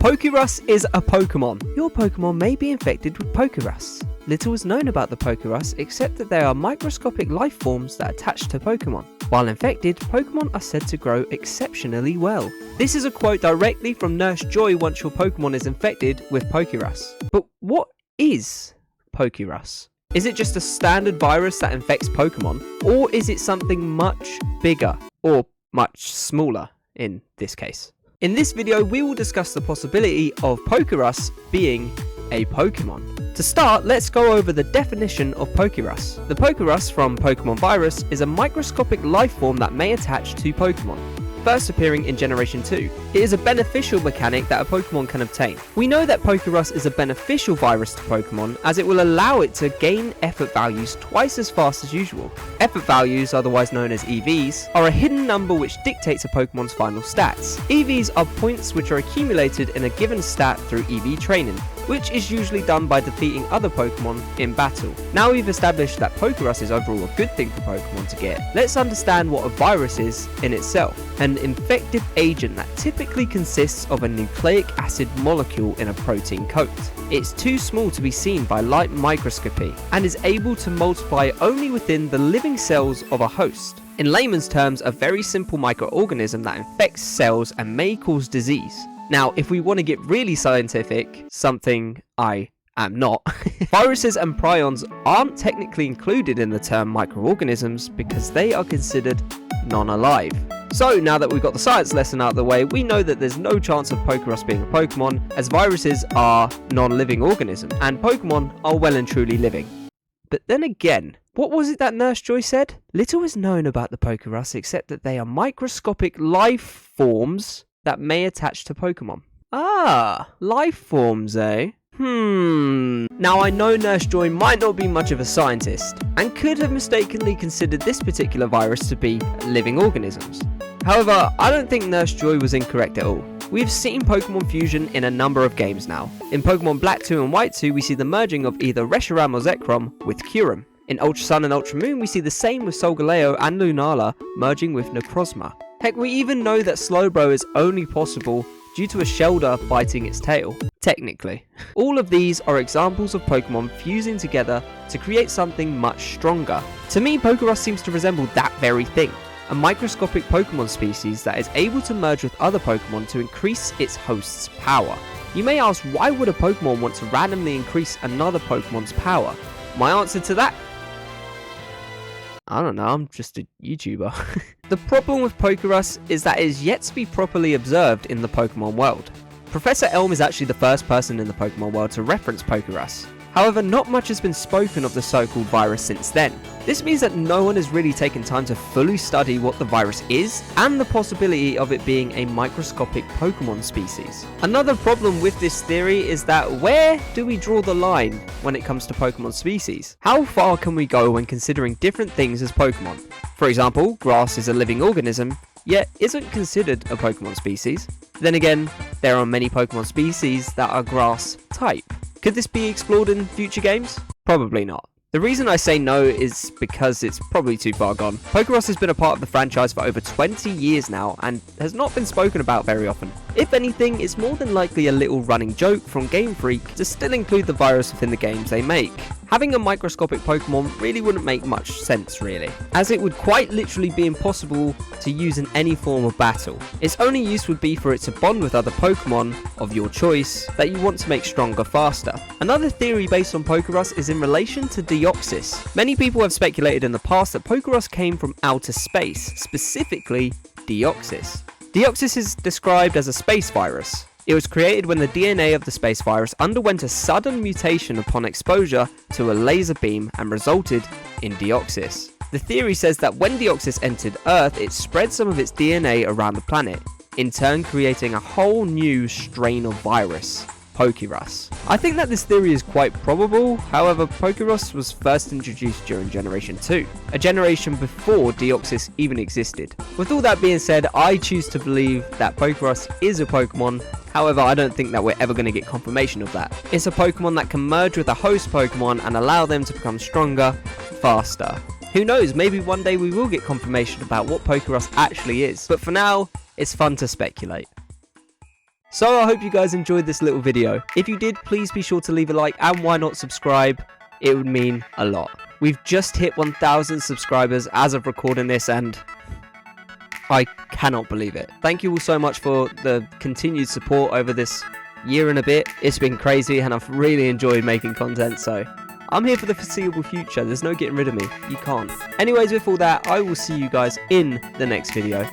Pokerus is a Pokemon. Your Pokemon may be infected with Pokerus. Little is known about the Pokerus except that they are microscopic life forms that attach to Pokemon. While infected, Pokemon are said to grow exceptionally well. This is a quote directly from Nurse Joy once your Pokemon is infected with Pokerus. But what is Pokerus? Is it just a standard virus that infects Pokemon, or is it something much bigger, or much smaller in this case? In this video, we will discuss the possibility of Pokerus being a Pokemon. To start, let's go over the definition of Pokerus. The Pokerus from Pokemon Virus is a microscopic life form that may attach to Pokemon, first appearing in Generation 2. It is a beneficial mechanic that a Pokemon can obtain. We know that Pokerus is a beneficial virus to Pokemon as it will allow it to gain effort values twice as fast as usual. Effort values, otherwise known as EVs, are a hidden number which dictates a Pokemon's final stats. EVs are points which are accumulated in a given stat through EV training, which is usually done by defeating other Pokemon in battle. Now we've established that Pokerus is overall a good thing for Pokemon to get, let's understand what a virus is in itself. An infective agent that typically consists of a nucleic acid molecule in a protein coat. It's too small to be seen by light microscopy and is able to multiply only within the living cells of a host. In layman's terms, a very simple microorganism that infects cells and may cause disease. Now, if we want to get really scientific, something I am not, viruses and prions aren't technically included in the term microorganisms because they are considered non-alive. So now that we've got the science lesson out of the way, we know that there's no chance of Pokerus being a Pokemon, as viruses are non-living organisms, and Pokemon are well and truly living. But then again, what was it that Nurse Joy said? Little is known about the Pokerus except that they are microscopic life forms that may attach to Pokemon. Ah, life forms, eh? Now I know Nurse Joy might not be much of a scientist, and could have mistakenly considered this particular virus to be living organisms. However, I don't think Nurse Joy was incorrect at all. We've seen Pokemon fusion in a number of games now. In Pokemon Black 2 and White 2, we see the merging of either Reshiram or Zekrom with Kyurem. In Ultra Sun and Ultra Moon, we see the same with Solgaleo and Lunala merging with Necrozma. Heck, we even know that Slowbro is only possible due to a Shelder biting its tail. Technically. All of these are examples of Pokemon fusing together to create something much stronger. To me, Pokerus seems to resemble that very thing. A microscopic Pokemon species that is able to merge with other Pokemon to increase its host's power. You may ask, why would a Pokemon want to randomly increase another Pokemon's power? My answer to that? I don't know, I'm just a YouTuber. The problem with Pokerus is that it is yet to be properly observed in the Pokemon world. Professor Elm is actually the first person in the Pokemon world to reference Pokerus. However, not much has been spoken of the so-called virus since then. This means that no one has really taken time to fully study what the virus is and the possibility of it being a microscopic Pokemon species. Another problem with this theory is that where do we draw the line when it comes to Pokemon species? How far can we go when considering different things as Pokemon? For example, grass is a living organism, yet isn't considered a Pokemon species. Then again, there are many Pokemon species that are grass type. Could this be explored in future games? Probably not. The reason I say no is because it's probably too far gone. Pokerus has been a part of the franchise for over 20 years now and has not been spoken about very often. If anything, it's more than likely a little running joke from Game Freak to still include the virus within the games they make. Having a microscopic Pokemon really wouldn't make much sense really, as it would quite literally be impossible to use in any form of battle. Its only use would be for it to bond with other Pokemon of your choice that you want to make stronger faster. Another theory based on Pokerus is in relation to Deoxys. Many people have speculated in the past that Pokerus came from outer space, specifically Deoxys. Deoxys is described as a space virus. It was created when the DNA of the space virus underwent a sudden mutation upon exposure to a laser beam and resulted in Deoxys. The theory says that when Deoxys entered Earth, it spread some of its DNA around the planet, in turn creating a whole new strain of virus, Pokerus. I think that this theory is quite probable, however Pokerus was first introduced during Generation 2, a generation before Deoxys even existed. With all that being said, I choose to believe that Pokerus is a Pokemon. However, I don't think that we're ever going to get confirmation of that. It's a Pokemon that can merge with a host Pokemon and allow them to become stronger, faster. Who knows, maybe one day we will get confirmation about what Pokerus actually is, but for now, it's fun to speculate. So I hope you guys enjoyed this little video. If you did, please be sure to leave a like, and why not subscribe? It would mean a lot. We've just hit 1,000 subscribers as of recording this, and I cannot believe it. Thank you all so much for the continued support over this year and a bit. It's been crazy and I've really enjoyed making content, so I'm here for the foreseeable future. There's no getting rid of me. You can't. Anyways, with all that, I will see you guys in the next video.